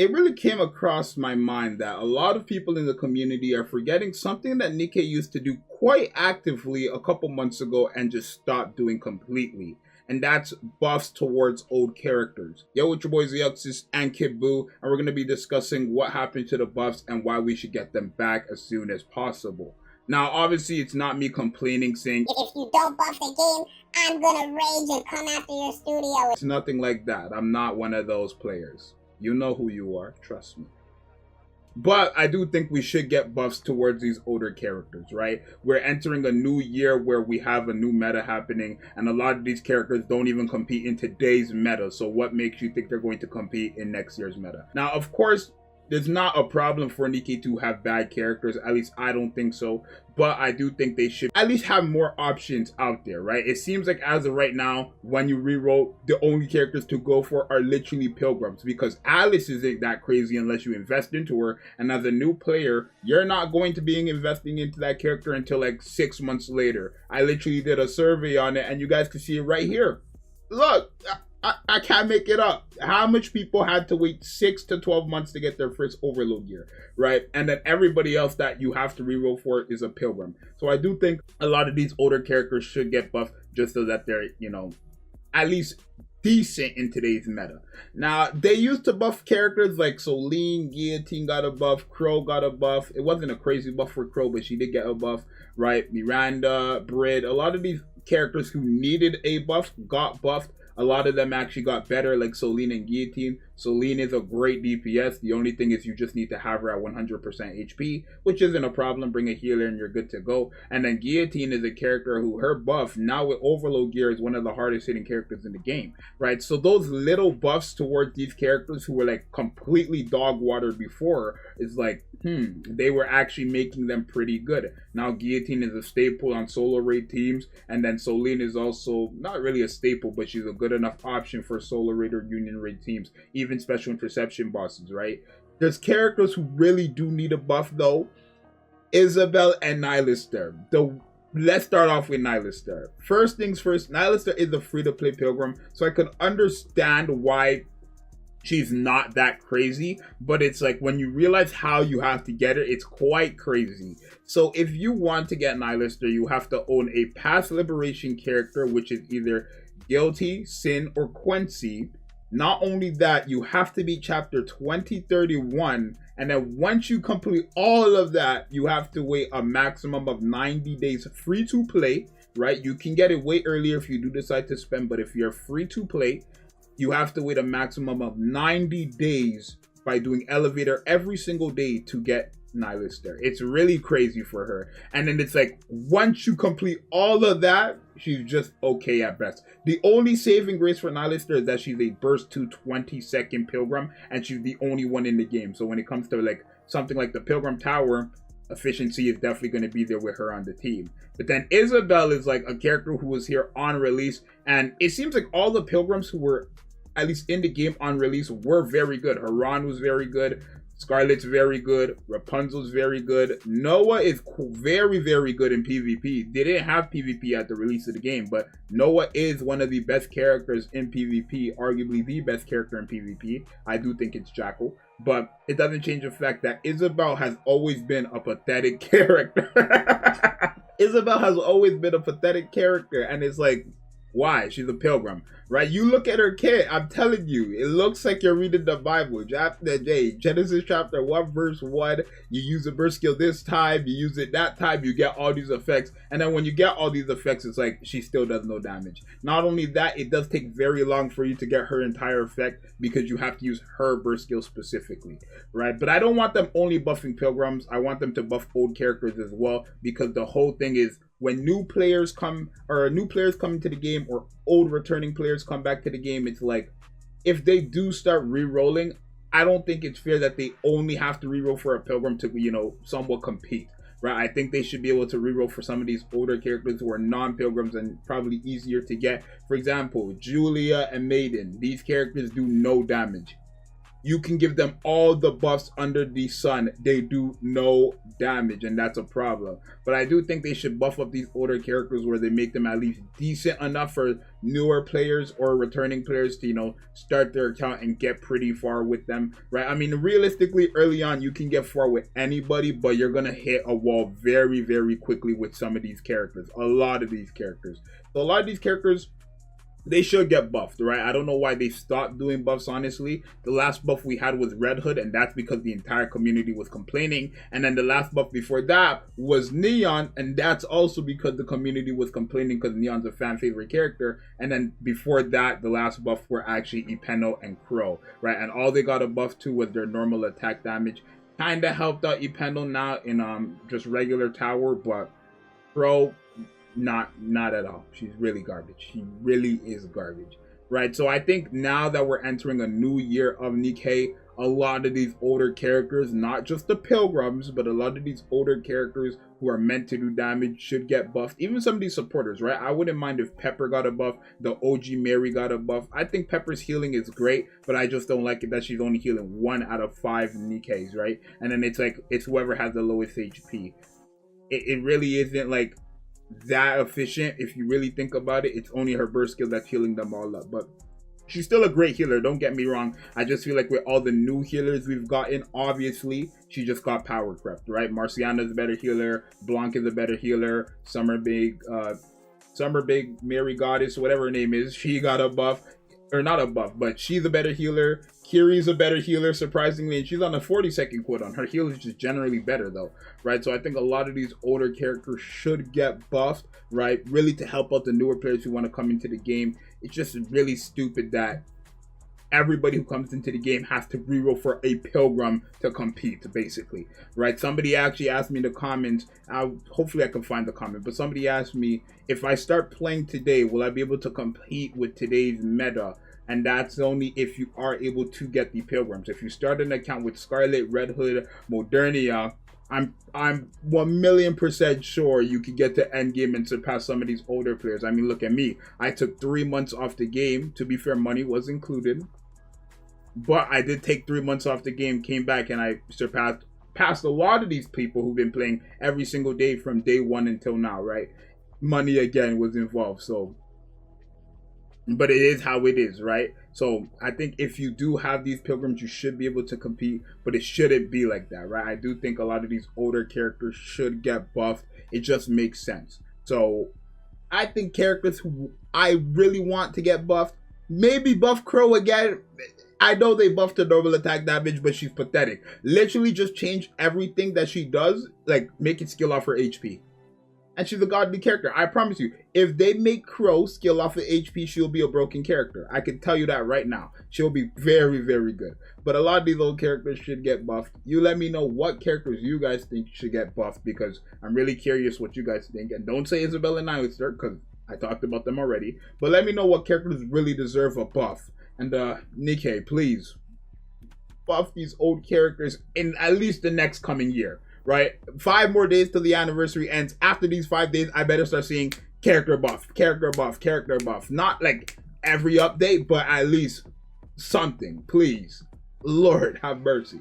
it really came across my mind that a lot of people in the community are forgetting something that Nikke used to do quite actively a couple months ago and just stopped doing completely. And that's buffs towards old characters. Yo, it's your boy Zxous and Kid Boo, and we're going to be discussing what happened to the buffs and why we should get them back as soon as possible. Now, obviously, it's not me complaining saying, if you don't buff the game, I'm gonna rage and come after your studio. It's nothing like that. I'm not one of those players. You know who you are, trust me. But I do think we should get buffs towards these older characters, right? We're entering a new year where we have a new meta happening, and a lot of these characters don't even compete in today's meta. So what makes you think they're going to compete in next year's meta? Now, of course, there's not a problem for Nikke to have bad characters. At least I don't think so. But I do think they should at least have more options out there, right? It seems like as of right now, when you reroll, the only characters to go for are literally pilgrims. Because Alice isn't that crazy unless you invest into her. And as a new player, you're not going to be investing into that character until like 6 months later. I literally did a survey on it and you guys can see it right here. Look. I can't make it up. How much people had to wait 6 to 12 months to get their first overload gear, right? And then everybody else that you have to reroll for is a pilgrim. So I do think a lot of these older characters should get buffed just so that they're, you know, at least decent in today's meta. Now, they used to buff characters like Celine, Guillotine got a buff, Crow got a buff. It wasn't a crazy buff for Crow, but she did get a buff, right? Miranda, Brid, a lot of these characters who needed a buff got buffed. A lot of them actually got better, like Celine and Guillotine. Celine is a great DPS. The only thing is you just need to have her at 100% HP, which isn't a problem. Bring a healer and you're good to go. And then Guillotine is a character who her buff, now with Overload Gear, is one of the hardest hitting characters in the game, right? So those little buffs towards these characters who were like completely dog water before is like, they were actually making them pretty good. Now Guillotine is a staple on solo raid teams, and then Celine is also not really a staple, but she's a good enough option for solo raid or union raid teams, even special interception bosses, right? There's characters who really do need a buff though. Isabel and Nihilister. Let's start off with Nihilister. First things first, Nihilister is a free-to-play pilgrim, so I can understand why she's not that crazy, but it's like when you realize how you have to get her, it's quite crazy. So if you want to get Nihilister, you have to own a past liberation character, which is either Guilty, Sin, or Quincy. Not only that, you have to be chapter 2031, and then once you complete all of that, you have to wait a maximum of 90 days free to play, right? You can get it way earlier if you do decide to spend, but if you're free to play, you have to wait a maximum of 90 days by doing elevator every single day to get Nihilister. It's really crazy for her. And then it's like, once you complete all of that, she's just okay at best. The only saving grace for Nihilister is that she's a burst to 20-second pilgrim, and she's the only one in the game. So when it comes to like something like the Pilgrim Tower, efficiency is definitely going to be there with her on the team. But then Isabel is like a character who was here on release, and it seems like all the pilgrims who were at least in the game on release were very good. Haran was very good. Scarlet's very good. Rapunzel's very good. Noah is very, very good in PvP. They didn't have PvP at the release of the game, but Noah is one of the best characters in PvP, arguably the best character in PvP. I do think it's Jackal, but it doesn't change the fact that Isabel has always been a pathetic character. Isabel has always been a pathetic character, and it's like, why? She's a pilgrim, right? You look at her kit, I'm telling you, it looks like you're reading the Bible. Genesis chapter 1 verse 1, you use a burst skill this time, you use it that time, you get all these effects, and then when you get all these effects, it's like she still does no damage. Not only that, it does take very long for you to get her entire effect because you have to use her burst skill specifically, right? But I don't want them only buffing pilgrims. I want them to buff old characters as well, because the whole thing is, when new players come into the game, or old returning players come back to the game, it's like, if they do start re-rolling, I don't think it's fair that they only have to re-roll for a pilgrim to, you know, somewhat compete, right? I think they should be able to re-roll for some of these older characters who are non-pilgrims and probably easier to get. For example, Julia and Maiden, these characters do no damage. you can give them all the buffs under the sun. They do no damage, and that's a problem. But I do think they should buff up these older characters where they make them at least decent enough for newer players or returning players to, you know, start their account and get pretty far with them, right? I mean, realistically, early on, you can get far with anybody, but you're going to hit a wall very, very quickly with some of these characters. A lot of these characters. So a lot of these characters, they should get buffed, right? I don't know why they stopped doing buffs, honestly. The last buff we had was Red Hood, and that's because the entire community was complaining. And then the last buff before that was Neon, and that's also because the community was complaining because Neon's a fan favorite character. And then before that, the last buff were actually Ipeno and Crow, right? And all they got a buff to was their normal attack damage. Kind of helped out Ipeno now in just regular tower, but Crow, not at all. She's really garbage. She really is garbage, right? So I think now that we're entering a new year of Nikke, a lot of these older characters, not just the pilgrims, but a lot of these older characters who are meant to do damage should get buffed. Even some of these supporters, right? I wouldn't mind if Pepper got a buff, the OG Mary got a buff. I think Pepper's healing is great, but I just don't like it that she's only healing 1 out of 5 Nikkes, right? And then it's like, it's whoever has the lowest HP. It really isn't like that efficient. If you really think about it, it's only her burst skill that's healing them all up. But she's still a great healer, don't get me wrong. I just feel like with all the new healers we've gotten, obviously she just got power crept, right? Marciana's a better healer, Blanc is a better healer, Summer Big Mary Goddess, whatever her name is, she got a buff, or not a buff, but she's a better healer. Kiri's a better healer, surprisingly, and she's on a 40-second cooldown. Her heal is just generally better, though, right? So I think a lot of these older characters should get buffed, right? Really to help out the newer players who want to come into the game. It's just really stupid that everybody who comes into the game has to reroll for a pilgrim to compete, basically, right? Somebody actually asked me in the comments, hopefully I can find the comment, but somebody asked me, if I start playing today, will I be able to compete with today's meta? And that's only if you are able to get the pilgrims. If you start an account with Scarlet, Red Hood, Modernia, I'm 1,000,000% sure you could get to end game and surpass some of these older players. I mean, look at me. I took 3 months off the game. To be fair, money was included. But I did take 3 months off the game, came back, and I passed a lot of these people who've been playing every single day from day 1 until now, right? Money, again, was involved, so... But it is how it is, right? So I think if you do have these pilgrims, you should be able to compete, but it shouldn't be like that, right? I do think a lot of these older characters should get buffed. It just makes sense. So I think characters who I really want to get buffed, maybe buff Crow again. I know they buffed her normal attack damage, but she's pathetic. Literally just change everything that she does, like make it skill off her HP. And she's a godly character. I promise you, if they make Crow skill off of HP, she'll be a broken character. I can tell you that right now. She'll be very, very good. But a lot of these old characters should get buffed. You let me know what characters you guys think should get buffed, because I'm really curious what you guys think. And don't say Isabel and Nihilister, because I talked about them already. But let me know what characters really deserve a buff. And Nikke, please buff these old characters in at least the next coming year. Right? 5 more days till the anniversary ends. After these 5 days, I better start seeing character buff, character buff, character buff. Not like every update, but at least something, please. Lord have mercy.